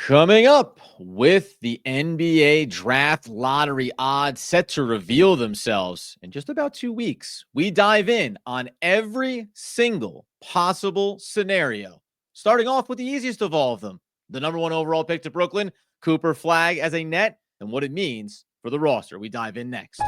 Coming up, with the NBA draft lottery odds set to reveal themselves in just about 2 weeks, we dive in on every single possible scenario, starting off with the easiest of all of them, the number one overall pick to Brooklyn, Cooper Flagg as a net, and what it means for the roster. We dive in next.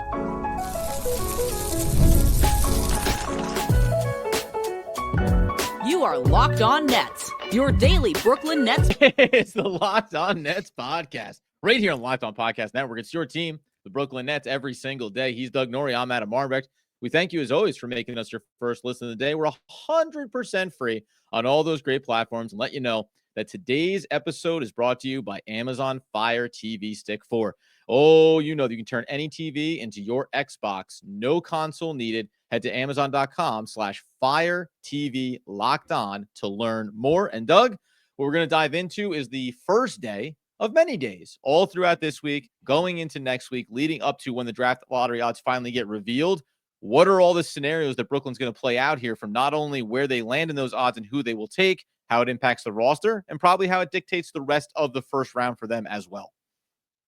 You are Locked On Nets, your daily Brooklyn Nets. It's the Locked On Nets podcast, right here on Locked On Podcast Network. It's your team, the Brooklyn Nets, every single day. He's Doug Norrie. I'm Adam Marbeck. We thank you, as always, for making us your first listen of the day. We're 100% free on all those great platforms, and let you know that today's episode is brought to you by Amazon Fire TV Stick 4. Oh, you know that you can turn any TV into your Xbox. No console needed. Head to Amazon.com/Fire TV Locked On to learn more. And Doug, what we're going to dive into is the first day of many days all throughout this week, going into next week, leading up to when the draft lottery odds finally get revealed. What are all the scenarios that Brooklyn's going to play out here, from not only where they land in those odds and who they will take, how it impacts the roster, and probably how it dictates the rest of the first round for them as well?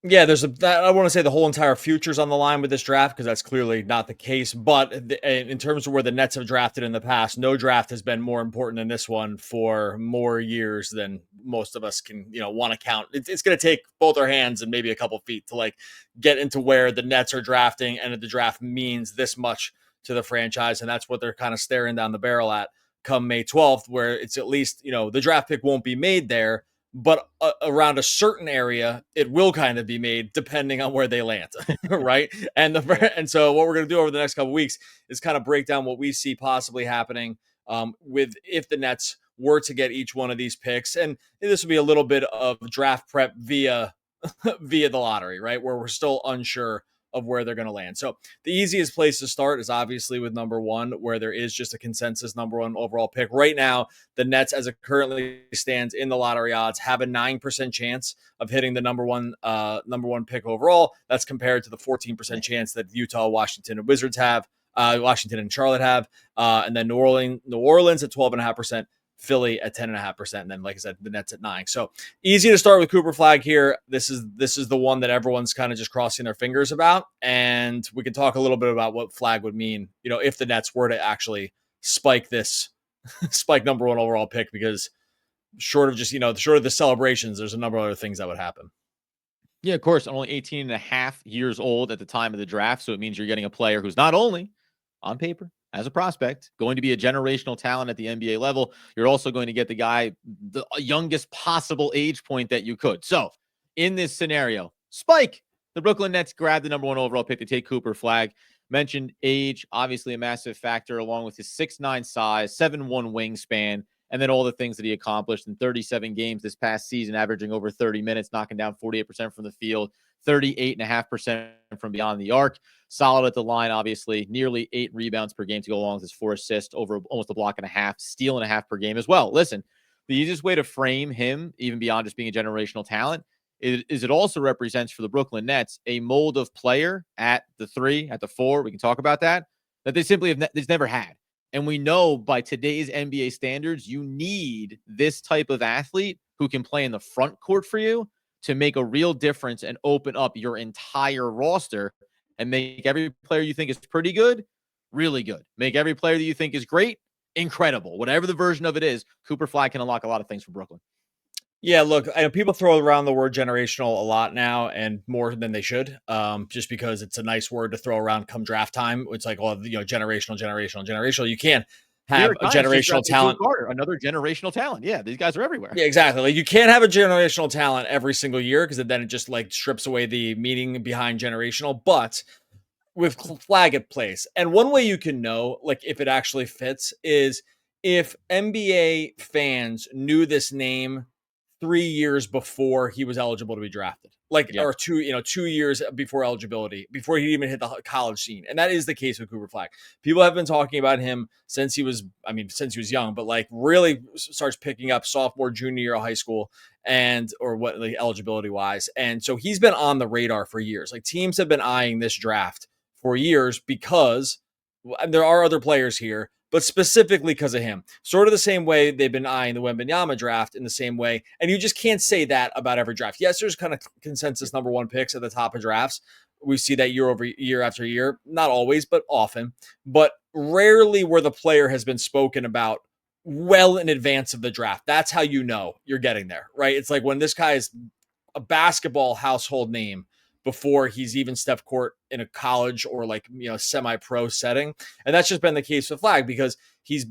Yeah, I want to say the whole entire future's on the line with this draft, because that's clearly not the case. But in terms of where the Nets have drafted in the past, no draft has been more important than this one for more years than most of us can, want to count. It's going to take both our hands and maybe a couple feet to get into where the Nets are drafting, and the draft means this much to the franchise. And that's what they're kind of staring down the barrel at come May 12th, where it's at least, the draft pick won't be made there, but around a certain area, it will kind of be made depending on where they land, right? And so what we're going to do over the next couple of weeks is kind of break down what we see possibly happening with if the Nets were to get each one of these picks. And this will be a little bit of draft prep via the lottery, right? Where we're still unsure of where they're going to land. So the easiest place to start is obviously with number one, where there is just a consensus number one overall pick. Right now, the Nets, as it currently stands in the lottery odds, have a 9% chance of hitting the number one pick overall. That's compared to the 14% chance that Utah, Washington, and Wizards have, Washington and Charlotte have, and then New Orleans at 12.5%. Philly at 10.5%. And then, like I said, the Nets at 9%. So easy to start with Cooper Flagg here. This is the one that everyone's kind of just crossing their fingers about. And we can talk a little bit about what Flagg would mean, if the Nets were to actually spike number one overall pick, because short of the celebrations, there's a number of other things that would happen. Yeah, of course, only 18 and a half years old at the time of the draft. So it means you're getting a player who's not only on paper, as a prospect, going to be a generational talent at the NBA level. You're also going to get the guy, the youngest possible age point that you could. So in this scenario, spike, the Brooklyn Nets grab the number one overall pick to take Cooper Flagg. Mentioned age, obviously a massive factor, along with his 6'9" size, 7'1" wingspan, and then all the things that he accomplished in 37 games this past season, averaging over 30 minutes, knocking down 48% from the field, 38.5% from beyond the arc. Solid at the line, obviously. Nearly 8 rebounds per game to go along with his 4 assists, over almost a block and a half, steal and a half per game as well. Listen, the easiest way to frame him, even beyond just being a generational talent, is it also represents for the Brooklyn Nets a mold of player at the 3, at the 4. We can talk about that they simply have they've never had. And we know by today's NBA standards, you need this type of athlete who can play in the front court for you to make a real difference and open up your entire roster and make every player you think is pretty good, really good. Make every player that you think is great, incredible. Whatever the version of it is, Cooper Flagg can unlock a lot of things for Brooklyn. Yeah, look, I know people throw around the word generational a lot now, and more than they should, just because it's a nice word to throw around come draft time. It's like, generational. You can't have a generational talent. Another generational talent. Yeah, these guys are everywhere. Yeah, exactly. Like, you can't have a generational talent every single year, because then it just strips away the meaning behind generational. But with Flagg at place, and one way you can know if it actually fits is if NBA fans knew this name 3 years before he was eligible to be drafted, or 2 years before eligibility, before he even hit the college scene. And that is the case with Cooper Flagg. People have been talking about him since he was young, but really starts picking up sophomore, junior year of high school, eligibility wise. And so he's been on the radar for years. Teams have been eyeing this draft for years because there are other players here, but specifically because of him. Sort of the same way they've been eyeing the Wembanyama draft in the same way. And you just can't say that about every draft. Yes, there's kind of consensus number one picks at the top of drafts. We see that year over year after year. Not always, but often. But rarely where the player has been spoken about well in advance of the draft. That's how you know you're getting there, right? It's like when this guy is a basketball household name before he's even stepped court in a college or like, semi-pro setting. And that's just been the case with Flagg because he's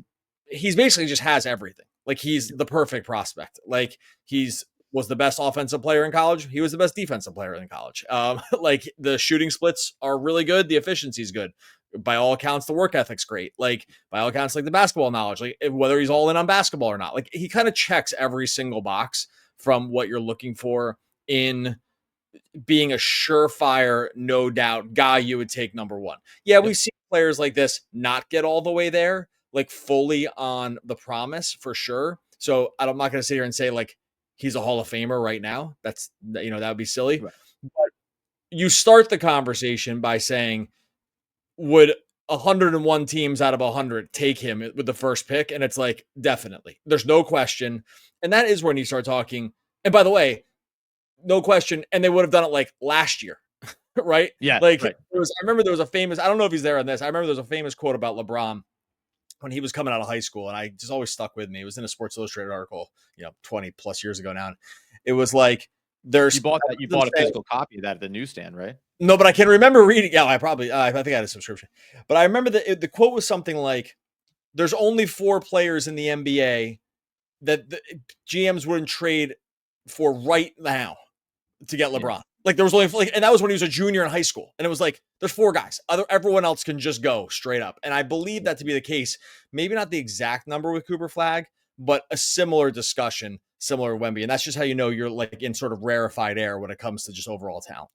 basically just has everything. Like he's the perfect prospect. Like was the best offensive player in college. He was the best defensive player in college. Like the shooting splits are really good. The efficiency is good. By all accounts, the work ethic's great. Like by all accounts, like the basketball knowledge, like whether he's all in on basketball or not, like he kind of checks every single box from what you're looking for in being a surefire, no doubt guy you would take number one. Yeah, we see players like this not get all the way there, like fully on the promise for sure. So I'm not going to sit here and say like he's a Hall of Famer right now. That would be silly. Right. But you start the conversation by saying, would 101 teams out of 100 take him with the first pick? And it's like, definitely. There's no question. And that is when you start talking. And by the way, no question. And they would have done it like last year, right? Yeah. Like right. I remember there was a famous, I don't know if he's there on this. I remember there was a famous quote about LeBron when he was coming out of high school. And I just always stuck with me. It was in a Sports Illustrated article, 20 plus years ago now. It was like, you bought a physical copy of that at the newsstand, right? No, but I can remember reading. Yeah, I think I had a subscription. But I remember the quote was something like, "There's only 4 players in the NBA that the GMs wouldn't trade for right now to get LeBron." Yeah. Like there was only and that was when he was a junior in high school, and it was like there's 4 guys. Everyone else can just go straight up, and I believe that to be the case. Maybe not the exact number with Cooper Flagg, but a similar discussion, similar to Wemby, and that's just how you know you're like in sort of rarefied air when it comes to just overall talent.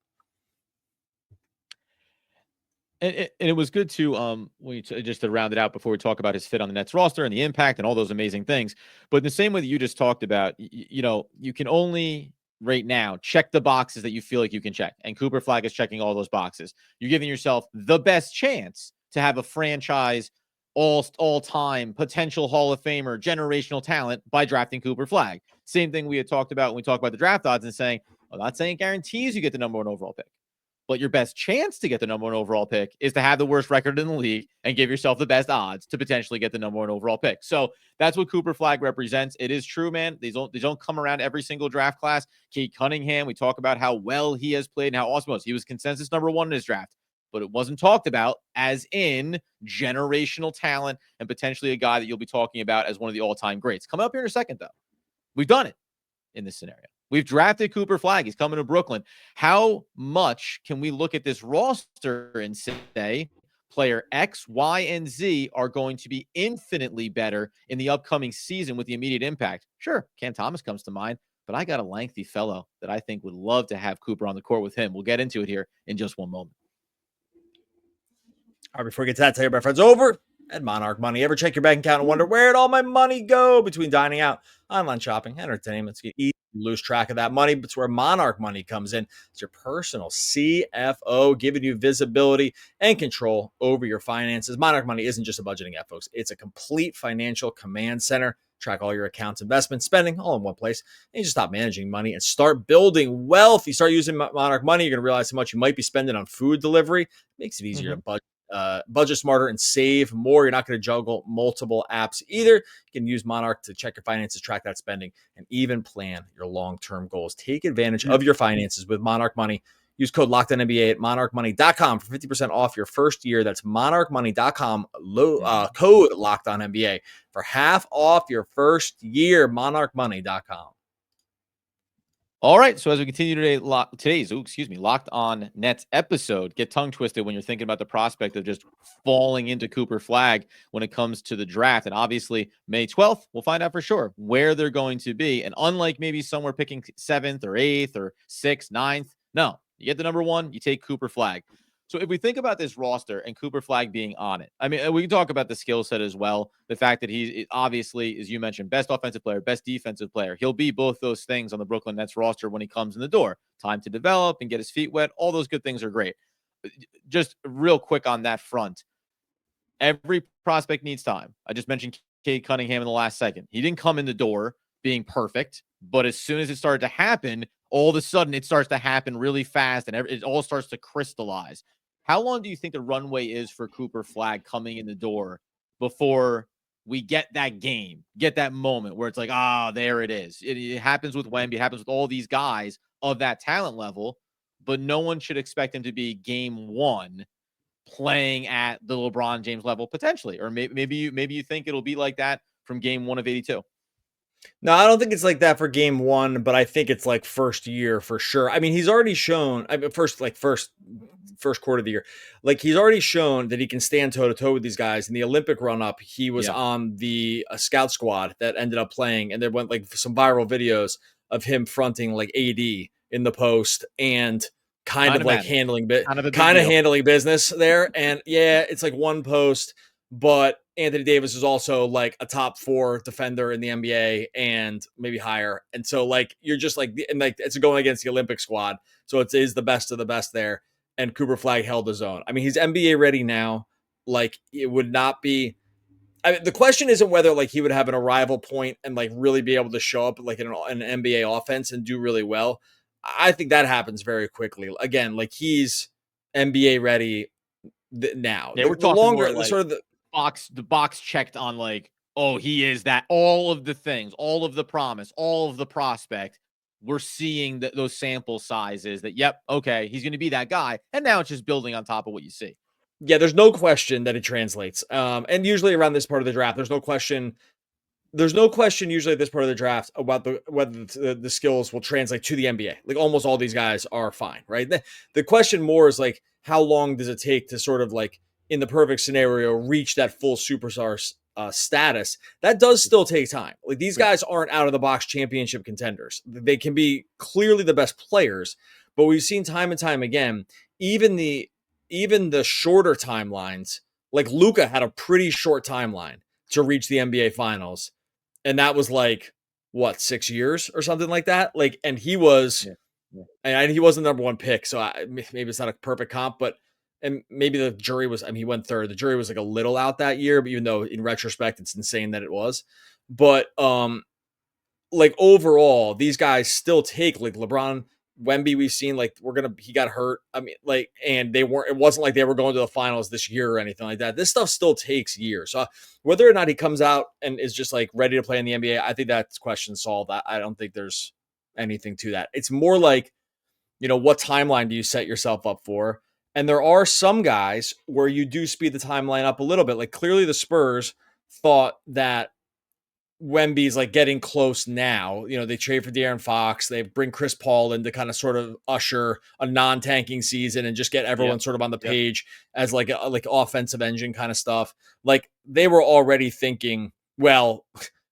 And it was good to just to round it out before we talk about his fit on the Nets roster and the impact and all those amazing things. But in the same way that you just talked about, you can only right now check the boxes that you feel like you can check. And Cooper Flagg is checking all those boxes. You're giving yourself the best chance to have a franchise all-time potential Hall of Famer, generational talent by drafting Cooper Flagg. Same thing we had talked about when we talked about the draft odds and saying, I'm not saying it guarantees you get the number 1 overall pick. But your best chance to get the number 1 overall pick is to have the worst record in the league and give yourself the best odds to potentially get the number 1 overall pick. So that's what Cooper Flagg represents. It is true, man. These don't come around every single draft class. Kate Cunningham, we talk about how well he has played and how awesome he was. He was consensus number 1 in his draft, but it wasn't talked about as in generational talent and potentially a guy that you'll be talking about as one of the all-time greats. Coming up here in a second, though. We've done it in this scenario. We've drafted Cooper Flagg. He's coming to Brooklyn. How much can we look at this roster and say player X, Y, and Z are going to be infinitely better in the upcoming season with the immediate impact? Sure, Cam Thomas comes to mind, but I got a lengthy fellow that I think would love to have Cooper on the court with him. We'll get into it here in just one moment. All right, before we get to that, tell you about friends over at Monarch Money. Ever check your bank account and wonder where'd all my money go between dining out, online shopping, entertainment? It's easy to lose track of that money, but it's where Monarch Money comes in. It's your personal CFO, giving you visibility and control over your finances. Monarch Money isn't just a budgeting app, folks. It's a complete financial command center. Track all your accounts, investments, spending all in one place. And you just stop managing money and start building wealth. You start using Monarch Money, you're going to realize how much you might be spending on food delivery. It makes it easier to budget smarter and save more. You're not going to juggle multiple apps either. You can use Monarch to check your finances, track that spending, and even plan your long-term goals. Take advantage of your finances with Monarch Money. Use code LOCKEDONNBA at monarchmoney.com for 50% off your first year. That's monarchmoney.com, code LOCKEDONNBA for half off your first year, monarchmoney.com. All right, so as we continue today's Locked On Nets episode, get tongue twisted when you're thinking about the prospect of just falling into Cooper Flagg when it comes to the draft. And obviously, May 12th, we'll find out for sure where they're going to be. And unlike maybe somewhere picking 7th or 8th or 6th, 9th, no, you get the number 1, you take Cooper Flagg. So if we think about this roster and Cooper Flagg being on it, I mean, we can talk about the skill set as well. The fact that he's obviously, as you mentioned, best offensive player, best defensive player. He'll be both those things on the Brooklyn Nets roster when he comes in the door. Time to develop and get his feet wet. All those good things are great. Just real quick on that front. Every prospect needs time. I just mentioned Cade Cunningham in the last second. He didn't come in the door being perfect, but as soon as it started to happen, all of a sudden it starts to happen really fast and it all starts to crystallize. How long do you think the runway is for Cooper Flagg coming in the door before we get that game, get that moment where it's like, there it is. It happens with Wemby, it happens with all these guys of that talent level, but no one should expect him to be game one playing at the LeBron James level potentially, or maybe you think it'll be like that from game one of 82. No, I don't think it's like that for game one, but I think it's like first year for sure. I mean, he's already shown, first quarter of the year, like he's already shown that he can stand toe to toe with these guys. In the Olympic run up, he was on the scout squad that ended up playing, and there went like some viral videos of him fronting like AD in the post and kind of like handling business there. And yeah, it's like one post, but Anthony Davis is also like a top 4 defender in the NBA and maybe higher. And so like, you're just like, and like it's going against the Olympic squad. So it is the best of the best there. And Cooper Flagg held his own. I mean, he's NBA ready now. Like it would not be, I mean, the question isn't whether like he would have an arrival point and like really be able to show up like in an NBA offense and do really well. I think that happens very quickly. Again, like he's NBA ready now. Yeah, we're talking longer, like sort of the box checked on like, oh, he is that, all of the things, all of the promise, all of the prospect. We're seeing those sample sizes that, yep, okay, he's going to be that guy. And now it's just building on top of what you see. Yeah, there's no question that it translates. And usually around this part of the draft, there's no question usually at this part of the draft about whether the skills will translate to the NBA. Like almost all these guys are fine, right? The question more is like, how long does it take to sort of like, in the perfect scenario, reach that full superstar status? That does still take time. Like these guys aren't out of the box championship contenders. They can be clearly the best players, but we've seen time and time again, even the shorter timelines, like Luka had a pretty short timeline to reach the NBA finals. And that was like, what, 6 years or something like that? Like, and he was, and he wasn't the number one pick. So maybe it's not a perfect comp, but, and maybe the jury was, I mean, he went third. The jury was like a little out that year, but even though in retrospect, it's insane that it was. But like overall, these guys still take like LeBron, Wemby, we've seen like he got hurt. I mean, like, and it wasn't like they were going to the finals this year or anything like that. This stuff still takes years. So whether or not he comes out and is just like ready to play in the NBA, I think that's question solved. I don't think there's anything to that. It's more like, what timeline do you set yourself up for? And there are some guys where you do speed the timeline up a little bit. Like clearly the Spurs thought that Wemby's like getting close now. They trade for De'Aaron Fox. They bring Chris Paul in to kind of sort of usher a non-tanking season and just get everyone sort of on the page as like offensive engine kind of stuff. Like they were already thinking, well,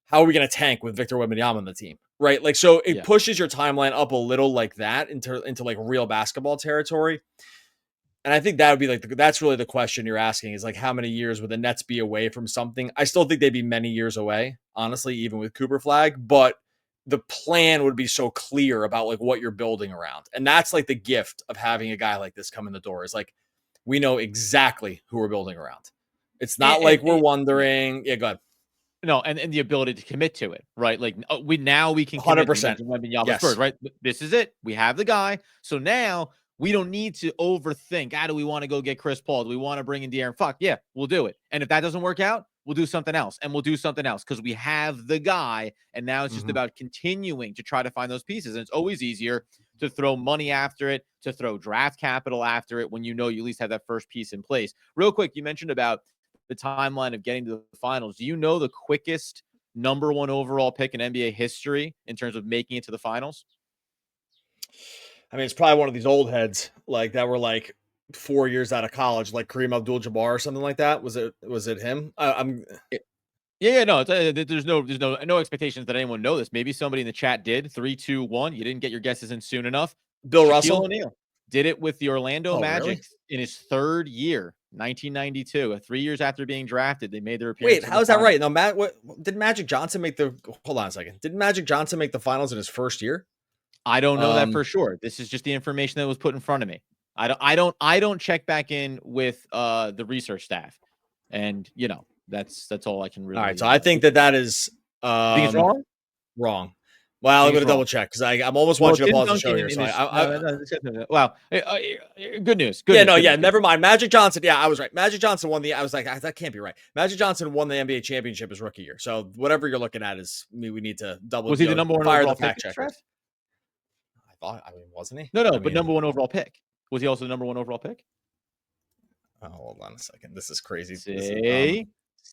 how are we going to tank with Victor Wembanyama on the team? Right. Like, so it pushes your timeline up a little like that into like real basketball territory. And I think that would be like, that's really the question you're asking is like, how many years would the Nets be away from something? I still think they'd be many years away, honestly, even with Cooper Flagg, but the plan would be so clear about like what you're building around. And that's like the gift of having a guy like this come in the door is like, we know exactly who we're building around. It's not like we're wondering. Yeah, go ahead. No, and the ability to commit to it, right? Like we can 100%. Yes. Right? This is it. We have the guy. So now we don't need to overthink. Do we want to go get Chris Paul? Do we want to bring in De'Aaron Fox? Yeah, we'll do it. And if that doesn't work out, we'll do something else. And we'll do something else because we have the guy. And now it's just about continuing to try to find those pieces. And it's always easier to throw money after it, to throw draft capital after it when you at least have that first piece in place. Real quick, you mentioned about the timeline of getting to the finals. Do you know the quickest number 1 overall pick in NBA history in terms of making it to the finals? I mean, it's probably one of these old heads like that were like 4 years out of college, like Kareem Abdul-Jabbar or something like that. Was it him? No. There's no expectations that anyone know this. Maybe somebody in the chat did. 3, 2, 1. You didn't get your guesses in soon enough. Bill Shaquille Russell O'Neal did it with the Orlando Magic really? in his 3rd year, 1992. 3 years after being drafted, they made their appearance. Wait, how is that right? No, did Magic Johnson make the? Hold on a second. Did Magic Johnson make the finals in his first year? I don't know that for sure. This is just the information that was put in front of me. I don't check back in with the research staff. And that's all I can really. All right, so I think that is think it's wrong. Wrong. Well, I'm Think going it's to double wrong. check because I'm almost Well, wanting to Tim pause the show Duncan here. So wow. Good news. Good yeah, news, no, good yeah, news. never mind. Magic Johnson. Yeah, I was right. Magic Johnson won the. I was like, that can't be right. Magic Johnson won the NBA championship his rookie year. So whatever you're looking at is me. We need to double. Was he the number one fire overall the pick fact in this checkers? draft? I mean, wasn't he? No, I but mean, number one overall pick. Was he also the number one overall pick? oh, hold on a second. This is crazy.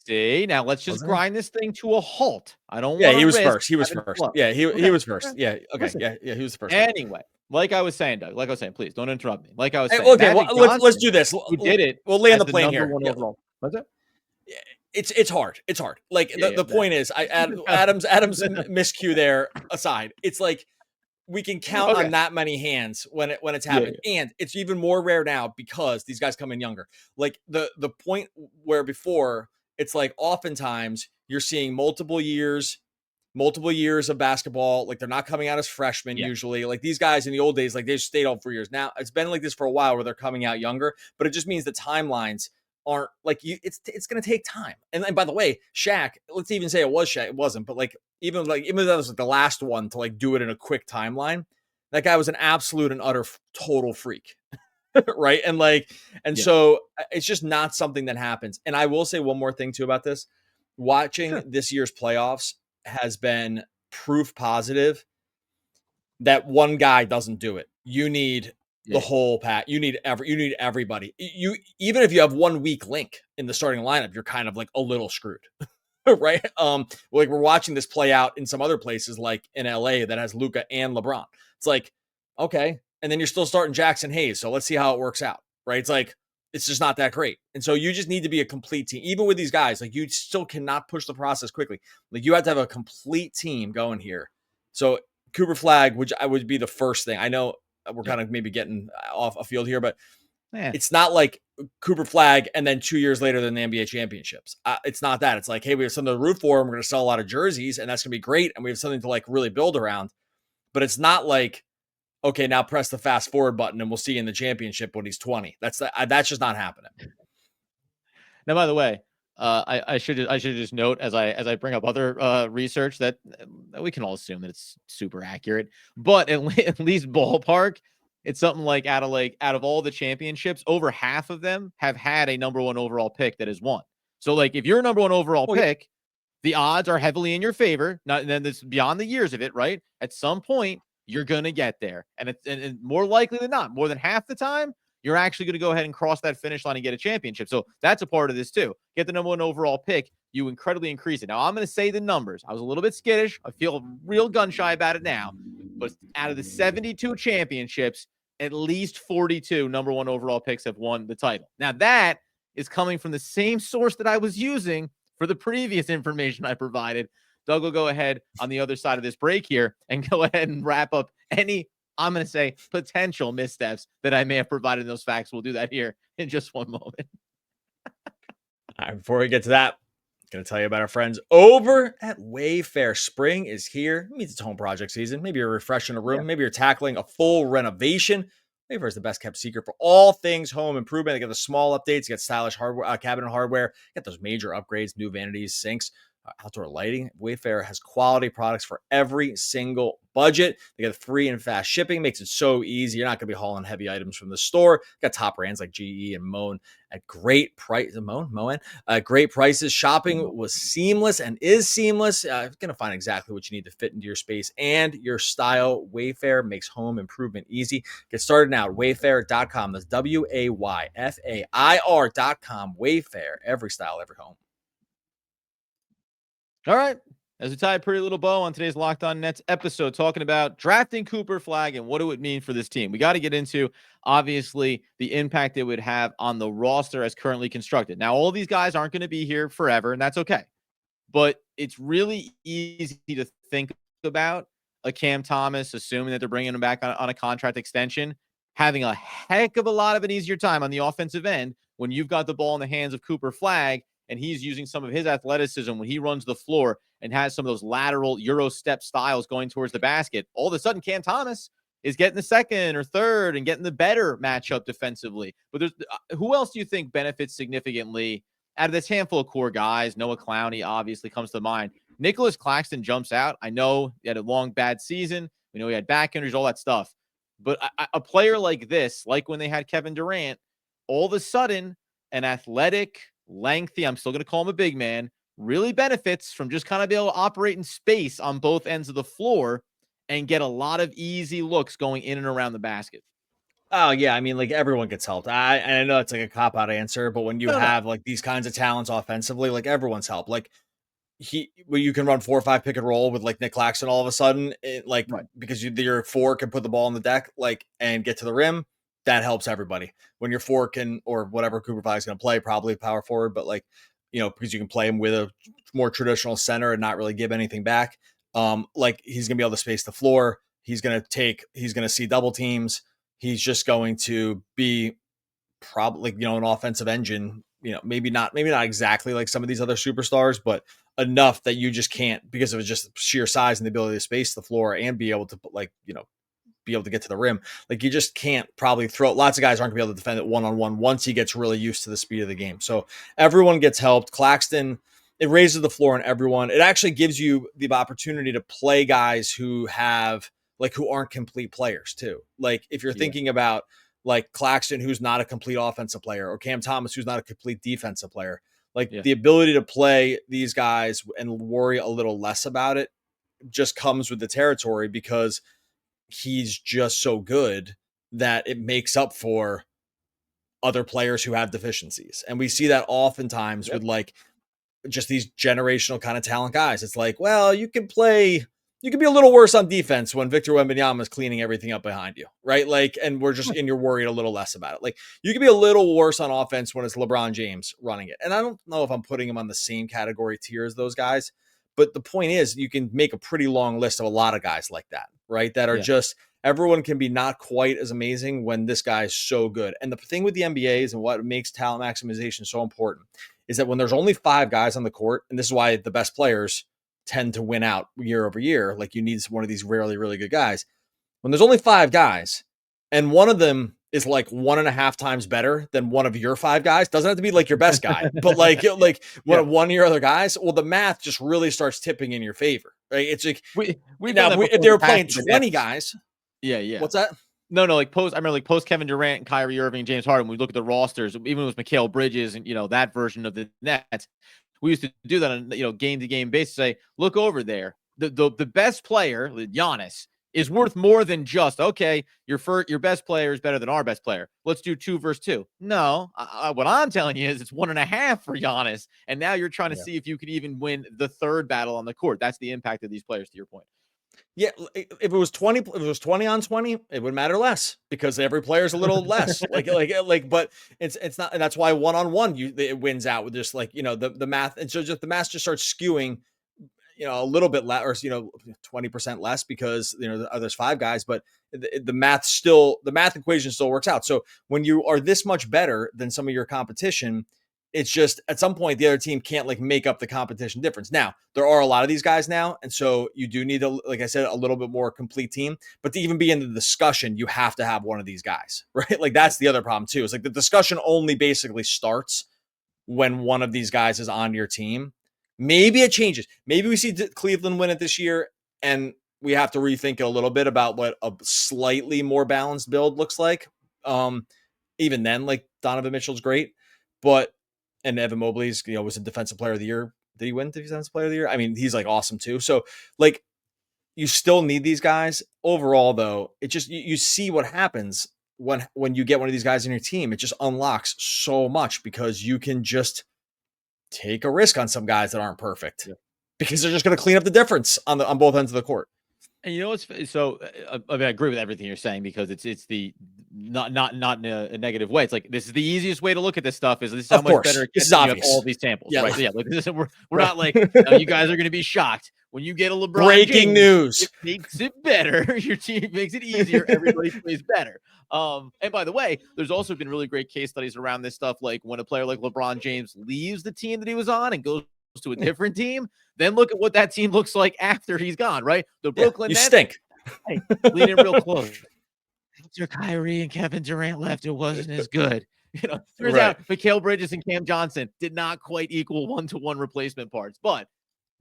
See, now let's just grind this thing to a halt. I don't want. Yeah, he was first. He was first. Yeah, he was first. Okay. Yeah, okay. Listen. Yeah, he was the first. Anyway, like I was saying, Doug. Like I was saying, please don't interrupt me. Like I was saying. Okay, well, let's do this. Who did it? We'll land the as plane number here. One Yeah. overall. What's that? It's hard. It's hard. Like the point is, Adam's miscue there aside, it's like we can count on that many hands when it's happening, and it's even more rare now because these guys come in younger. Like the point where before it's like oftentimes you're seeing multiple years of basketball. Like they're not coming out as freshmen usually. Like these guys in the old days, like they stayed on for years. Now it's been like this for a while where they're coming out younger, but it just means the timelines aren't like it's going to take time. And by the way, Shaq, let's even say it was Shaq. It wasn't, but even though that was like the last one to like do it in a quick timeline, that guy was an absolute and utter total freak. Right. So it's just not something that happens. And I will say one more thing too about this. Watching this year's playoffs has been proof positive that one guy doesn't do it. You need the whole pack. You need everybody. You even if you have one weak link in the starting lineup, you're kind of like a little screwed. Right. Like we're watching this play out in some other places, like in LA that has Luka and LeBron. It's like, okay. And then you're still starting Jackson Hayes. So let's see how it works out. Right. It's like, it's just not that great. And so you just need to be a complete team. Even with these guys, like you still cannot push the process quickly. Like you have to have a complete team going here. So Cooper Flagg, which I would be the first thing. I know we're kind of maybe getting off a field here, but it's not like Cooper Flagg and then 2 years later than the NBA championships. It's not that. It's like, hey, we have something to root for. And we're going to sell a lot of jerseys and that's going to be great. And we have something to like really build around. But it's not like, okay, now press the fast forward button and we'll see you in the championship when he's 20. That's just not happening. Now, by the way, I should just note as I bring up other research that we can all assume that it's super accurate, but at least ballpark, it's something like out of all the championships, over half of them have had a number one overall pick that has won. So like if you're a number one overall pick, the odds are heavily in your favor. And then it's beyond the years of it, right? At some point, you're going to get there. And it's more likely than not, more than half the time, you're actually going to go ahead and cross that finish line and get a championship. So that's a part of this too. Get the number one overall pick, you incredibly increase it. Now, I'm going to say the numbers. I was a little bit skittish. I feel real gun shy about it now. But out of the 72 championships, at least 42 number one overall picks have won the title. Now, that is coming from the same source that I was using for the previous information I provided. Doug will go ahead on the other side of this break here and go ahead and wrap up any, I'm going to say, potential missteps that I may have provided in those facts. We'll do that here in just one moment. All right, before we get to that, I'm going to tell you about our friends over at Wayfair. Spring is here. It means it's home project season. Maybe you're refreshing a room. Maybe you're tackling a full renovation. Wayfair is the best kept secret for all things home improvement. They got the small updates, you got stylish hardware, cabinet hardware, you got those major upgrades, new vanities, sinks, outdoor lighting. Wayfair has quality products for every single budget. They got free and fast shipping, makes it so easy. You're not going to be hauling heavy items from the store. Got top brands like GE and Moen at great price. Moen, great prices. Shopping was seamless and is seamless. You're going to find exactly what you need to fit into your space and your style. Wayfair makes home improvement easy. Get started now at wayfair.com. That's WAYFAIR.com. Wayfair, every style, every home. All right. As we tie a pretty little bow on today's Locked On Nets episode, talking about drafting Cooper Flagg and what it would mean for this team. We got to get into, obviously, the impact it would have on the roster as currently constructed. Now, all these guys aren't going to be here forever, and that's okay. But it's really easy to think about a Cam Thomas, assuming that they're bringing him back on a contract extension, having a heck of a lot of an easier time on the offensive end when you've got the ball in the hands of Cooper Flagg, and he's using some of his athleticism when he runs the floor and has some of those lateral Euro step styles going towards the basket. All of a sudden, Cam Thomas is getting the second or third and getting the better matchup defensively. But there's who else do you think benefits significantly out of this handful of core guys, Noah Clowney obviously comes to mind. Nicholas Claxton jumps out. I know he had a long, bad season. We know he had back injuries, all that stuff. But a player like this, like when they had Kevin Durant, all of a sudden, an athletic, lengthy, I'm still going to call him a big man, really benefits from just kind of being able to operate in space on both ends of the floor and get a lot of easy looks going in and around the basket. Oh yeah, I mean, like everyone gets helped. I know it's like a cop out answer, but when you No. have like these kinds of talents offensively, like everyone's helped. Like you can run 4 or 5 pick and roll with like Nick Claxton all of a sudden, Right. because your 4 can put the ball on the deck, like, and get to the rim. That helps everybody. When your 4 can, or whatever Cooper Flagg is going to play, probably power forward, but like, because you can play him with a more traditional center and not really give anything back. Like he's going to be able to space the floor. He's going to see double teams. He's just going to be probably, an offensive engine, maybe not exactly like some of these other superstars, but enough that you just can't, because of just sheer size and the ability to space the floor and be able to be able to get to the rim. Like you just can't probably throw. Lots of guys aren't gonna be able to defend it one-on-one once he gets really used to the speed of the game. So everyone gets helped. Claxton, it raises the floor on everyone. It actually gives you the opportunity to play guys who aren't complete players too. Like if you're thinking about like Claxton, who's not a complete offensive player, or Cam Thomas, who's not a complete defensive player, the ability to play these guys and worry a little less about it just comes with the territory, because he's just so good that it makes up for other players who have deficiencies. And we see that oftentimes with like just these generational kind of talent guys. It's like, well, you can be a little worse on defense when Victor Wembanyama is cleaning everything up behind you, right? Like, and you're worried a little less about it. Like you can be a little worse on offense when it's LeBron James running it. And I don't know if I'm putting him on the same category tier as those guys, but the point is you can make a pretty long list of a lot of guys like that, right? That are just, everyone can be not quite as amazing when this guy is so good. And the thing with the NBA is, and what makes talent maximization so important, is that when there's only 5 guys on the court, and this is why the best players tend to win out year over year. Like you need one of these really, really good guys. When there's only 5 guys and one of them is like 1.5 times better than one of your 5 guys, doesn't have to be like your best guy, but one of your other guys, well, the math just really starts tipping in your favor, right? It's like if they were playing 20 guys. Yeah. What's that? No, I remember post Kevin Durant and Kyrie Irving, James Harden, we look at the rosters, even with Mikal Bridges and, that version of the Nets, we used to do that on, game to game basis, say, look over there. The best player, Giannis, is worth more than just, okay, your best player is better than our best player. Let's do 2 versus 2. No, what I'm telling you is it's 1.5 for Giannis. And now you're trying to see if you could even win the third battle on the court. That's the impact of these players, to your point. Yeah, if it was 20 on 20, it would matter less, because every player is a little less. But it's not, and that's why one-on-one it wins out with just the math, and so just the math just starts skewing, a little bit less, or 20% less, because there's 5 guys, but the math equation still works out. So when you are this much better than some of your competition, it's just at some point the other team can't make up the competition difference. Now there are a lot of these guys now, and so you do need like I said, a little bit more complete team. But to even be in the discussion, you have to have one of these guys, right? Like that's the other problem too. Is like the discussion only basically starts when one of these guys is on your team. Maybe it changes. Maybe we see Cleveland win it this year, and we have to rethink it a little bit about what a slightly more balanced build looks like. Even then, like Donovan Mitchell's great, and Evan Mobley's, was a defensive player of the year. Did he win defensive player of the year? I mean, he's awesome too. So you still need these guys. Overall though, it just, you see what happens when you get one of these guys in your team. It just unlocks so much, because you can just take a risk on some guys that aren't perfect, because they're just going to clean up the difference on both ends of the court. And what's so? I agree with everything you're saying, because it's the not in a negative way. It's like, this is the easiest way to look at this stuff. This is how much better it gets. You have all these samples, right? Yeah, we're not like, you guys are going to be shocked when you get a LeBron breaking news. It makes it better. Your team makes it easier. Everybody plays better. And by the way, there's also been really great case studies around this stuff. Like when a player like LeBron James leaves the team that he was on and goes to a different team, then look at what that team looks like after he's gone, right? The Brooklyn Nets stink. Hey, lean in real close. After Kyrie and Kevin Durant left, it wasn't as good. Turns Right. out Mikal Bridges and Cam Johnson did not quite equal 1-to-1 replacement parts. But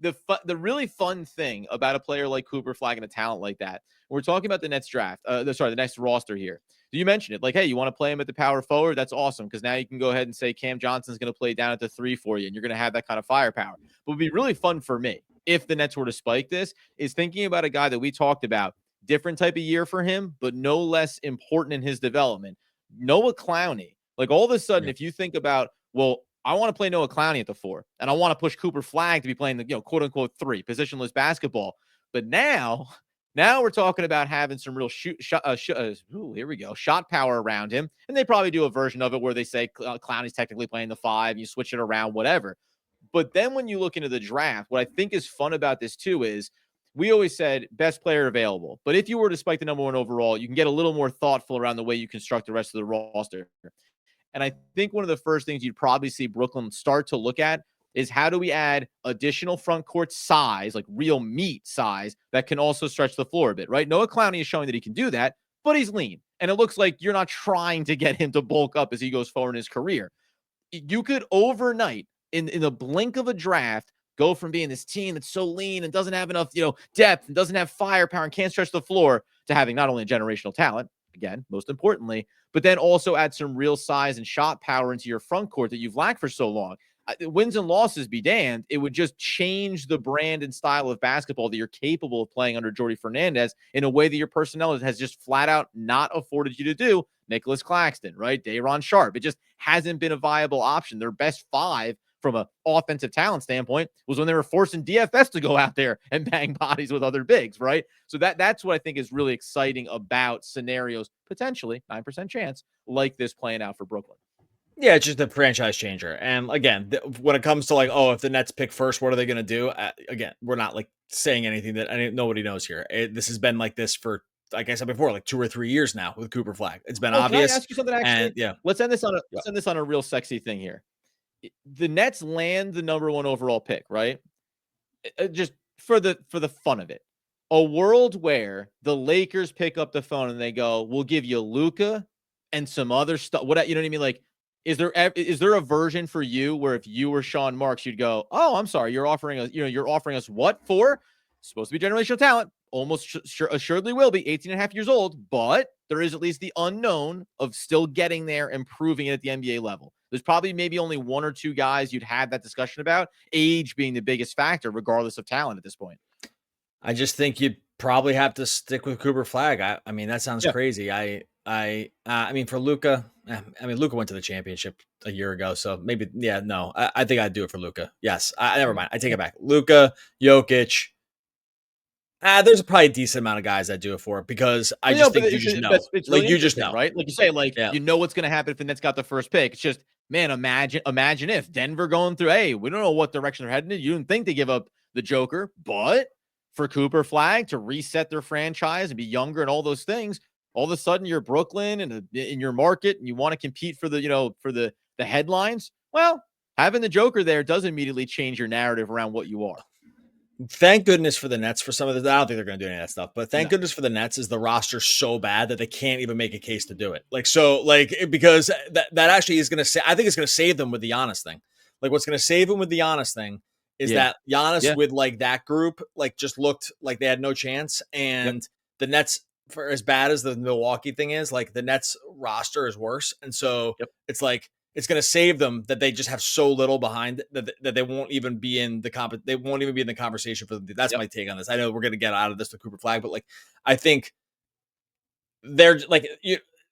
the really fun thing about a player like Cooper Flagg and a talent like that, we're talking about the Nets draft, the next roster here. You mentioned it, like, hey, you want to play him at the power forward? That's awesome, because now you can go ahead and say Cam Johnson's going to play down at the 3 for you, and you're going to have that kind of firepower. What would be really fun for me, if the Nets were to spike this, is thinking about a guy that we talked about, different type of year for him, but no less important in his development. Noah Clowney. Like, all of a sudden, if you think about, well, I want to play Noah Clowney at the 4, and I want to push Cooper Flagg to be playing the, quote unquote 3, positionless basketball. But now we're talking about having some real here we go, shot power around him. And they probably do a version of it where they say Clowney's technically playing the 5, you switch it around, whatever. But then when you look into the draft, what I think is fun about this too is we always said best player available. But if you were to spike the number 1 overall, you can get a little more thoughtful around the way you construct the rest of the roster. And I think one of the first things you'd probably see Brooklyn start to look at is, how do we add additional front court size, like real meat size, that can also stretch the floor a bit, right? Noah Clowney is showing that he can do that, but he's lean. And it looks like you're not trying to get him to bulk up as he goes forward in his career. You could overnight, in the blink of a draft, go from being this team that's so lean and doesn't have enough, depth and doesn't have firepower and can't stretch the floor, to having not only a generational talent, again, most importantly, but then also add some real size and shot power into your front court that you've lacked for so long. Wins and losses be damned, it would just change the brand and style of basketball that you're capable of playing under Jordy Fernandez in a way that your personnel has just flat out not afforded you to do. Nicholas Claxton, right? Day'Ron Sharpe. It just hasn't been a viable option. Their best 5 from an offensive talent standpoint was when they were forcing DFS to go out there and bang bodies with other bigs, right? So that's what I think is really exciting about scenarios, potentially 9% chance, like this playing out for Brooklyn. Yeah, it's just a franchise changer. And again, when it comes to like, oh, if the Nets pick first, what are they going to do? Again, we're not like saying anything that nobody knows here. This has been like this for, like I said before, like 2 or 3 years now with Cooper Flagg. It's been obvious. Can I ask you something? Actually, and let's end this on a real sexy thing here. The Nets land the number 1 overall pick, right? Just for the fun of it. A world where the Lakers pick up the phone and they go, "We'll give you Luka and some other stuff." What, you know what I mean? Like, is there a version for you where if you were Sean Marks, you'd go, "Oh, I'm sorry, you're offering us what for? Supposed to be generational talent. Almost assuredly will be 18 and a half years old, but there is at least the unknown of still getting there and proving it at the NBA level." There's probably maybe only 1 or 2 guys you'd have that discussion about, age being the biggest factor, regardless of talent at this point. I just think you'd probably have to stick with Cooper Flagg. I mean, that sounds crazy. I mean, for Luka, Luka went to the championship a year ago, so maybe, no. I think I'd do it for Luka. Yes, never mind. I take it back. Luka, Jokic. There's probably a decent amount of guys that do it for it, because I just think you just know. It's really like, you just know, right? Like you say, you know what's going to happen if the Nets got the first pick. It's just, man, imagine if Denver going through, hey, we don't know what direction they're heading in. You didn't think to give up the Joker, but for Cooper Flagg to reset their franchise and be younger and all those things, all of a sudden you're Brooklyn and in your market and you want to compete for the headlines. Well, having the Joker there does immediately change your narrative around what you are. Thank goodness for the Nets for some of the, I don't think they're going to do any of that stuff, but thank goodness for the Nets is the roster so bad that they can't even make a case to do it. Because that actually is going to say, I think it's going to save them with the Giannis thing. Like, what's going to save them with the Giannis thing is that Giannis with like that group, like, just looked like they had no chance. And the Nets, for as bad as the Milwaukee thing is, like, the Nets roster is worse. And so it's like, it's going to save them that they just have so little behind that they won't even be in the they won't even be in the conversation for them. That's my take on this. I know we're going to get out of this with Cooper Flagg, but like, I think they're like,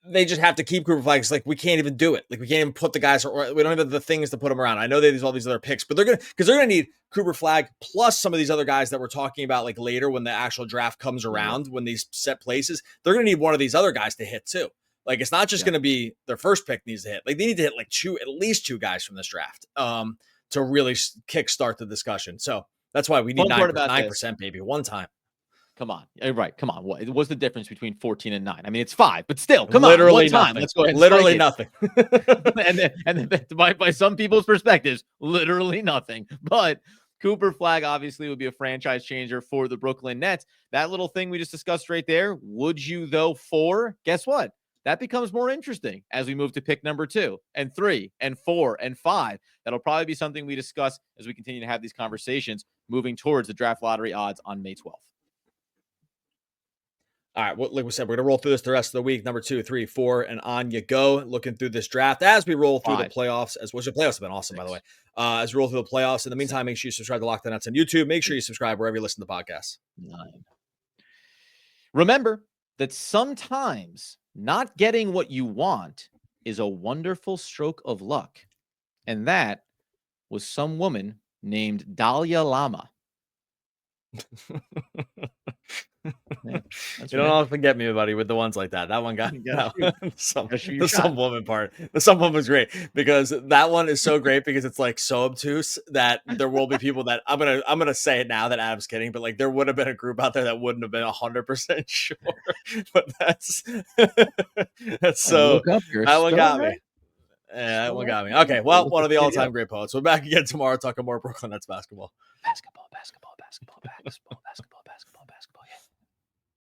they just have to keep Cooper Flagg. It's like, we can't even do it. Like, we can't even put the guys, or we don't have the things to put them around. I know there's all these other picks, but they're going to need Cooper Flagg plus some of these other guys that we're talking about, like, later when the actual draft comes around, when these set places, they're going to need one of these other guys to hit too. Like, it's not just going to be their first pick needs to hit. Like, they need to hit like at least two guys from this draft to really kickstart the discussion. So that's why we need 9%, baby, one time. Come on. Right. Come on. What's the difference between 14 and 9? I mean, it's 5, but still, come literally on. One time. Nothing. Let's go ahead and literally nothing. and then by some people's perspectives, literally nothing. But Cooper Flagg obviously would be a franchise changer for the Brooklyn Nets. That little thing we just discussed right there, would you though for? Guess what? that becomes more interesting as we move to pick number 2 and 3 and 4 and 5. That'll probably be something we discuss as we continue to have these conversations moving towards the draft lottery odds on May 12th. All right, well, like we said, we're going to roll through this the rest of the week. Number 2, 3, 4, and on you go. Looking through this draft as we roll through the playoffs. The playoffs have been awesome, 6. by the way. As we roll through the playoffs. In the meantime, make sure you subscribe to Locked On Nets on YouTube. Make sure you subscribe wherever you listen to podcasts. 9. Remember that sometimes not getting what you want is a wonderful stroke of luck. And that was some woman named Dahlia Lama. You don't often get me, buddy, with the ones like that. That one got the some woman part. The some woman was great because that one is so great because it's like so obtuse that there will be people that I'm gonna say it now that Adam's kidding, but like there would have been a group out there that wouldn't have been 100% sure. But that's so that one got me. Yeah, that one got me. Okay, well, one of the all-time great poets. We're back again tomorrow talking more Brooklyn Nets basketball. Basketball.